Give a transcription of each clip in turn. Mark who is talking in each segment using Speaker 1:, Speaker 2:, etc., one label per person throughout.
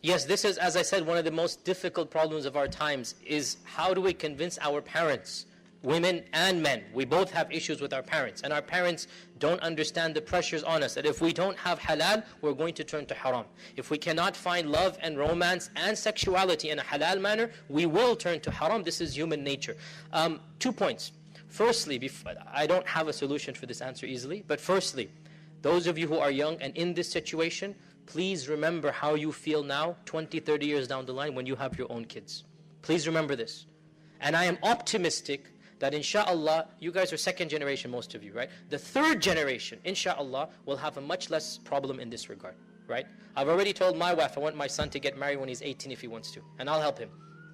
Speaker 1: Yes, this is, as I said, one of the most difficult problems of our times is how do we convince our parents, women and men. We both have issues with our parents, and our parents don't understand the pressures on us, that if we don't have halal, we're going to turn to haram. If we cannot find love and romance and sexuality in a halal manner, we will turn to haram. This is human nature. 2 points. Firstly, I don't have a solution for this answer easily, but firstly, those of you who are young and in this situation, please remember how you feel now, 20, 30 years down the line when you have your own kids. Please remember this. And I am optimistic that inshallah, you guys are second generation, most of you, right? The third generation, inshallah, will have a much less problem in this regard, right? I've already told my wife I want my son to get married when he's 18 if he wants to, and I'll help him.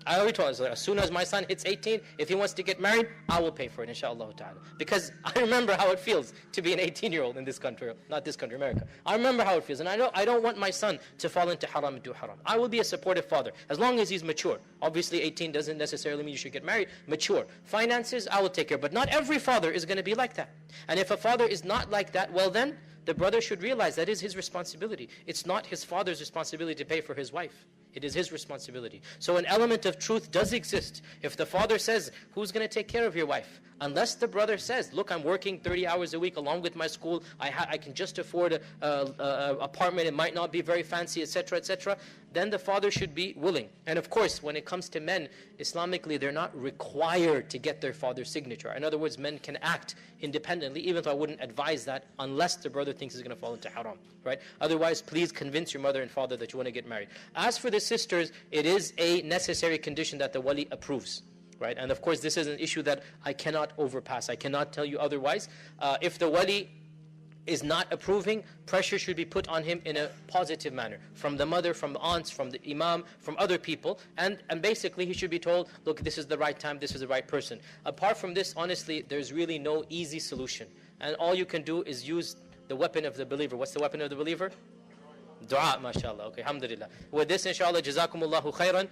Speaker 1: I already told her, as soon as my son hits 18, if he wants to get married, I will pay for it, inshallah ta'ala. Because I remember how it feels to be an 18-year-old in this country, not this country, America. I remember how it feels, and I don't want my son to fall into haram and do haram. I will be a supportive father, as long as he's mature. Obviously, 18 doesn't necessarily mean you should get married. Mature. Finances, I will take care, but not every father is going to be like that. And if a father is not like that, well then, the brother should realize that is his responsibility. It's not his father's responsibility to pay for his wife. It is his responsibility. So an element of truth does exist. If the father says, who's going to take care of your wife? Unless the brother says, look, I'm working 30 hours a week along with my school, I can just afford an apartment, it might not be very fancy, etc., etc., then the father should be willing. And of course, when it comes to men, Islamically, they're not required to get their father's signature. In other words, men can act independently, even though I wouldn't advise that unless the brother thinks he's going to fall into haram, right? Otherwise, please convince your mother and father that you want to get married. As for the sisters, it is a necessary condition that the wali approves. Right? And of course, this is an issue that I cannot overpass. I cannot tell you otherwise. If the wali is not approving, pressure should be put on him in a positive manner. From the mother, from the aunts, from the imam, from other people. And basically, he should be told, look, this is the right time, this is the right person. Apart from this, honestly, there's really no easy solution. And all you can do is use the weapon of the believer. What's the weapon of the believer? Dua, mashallah. Okay, alhamdulillah. With this, inshallah, jazakumullahu khairan.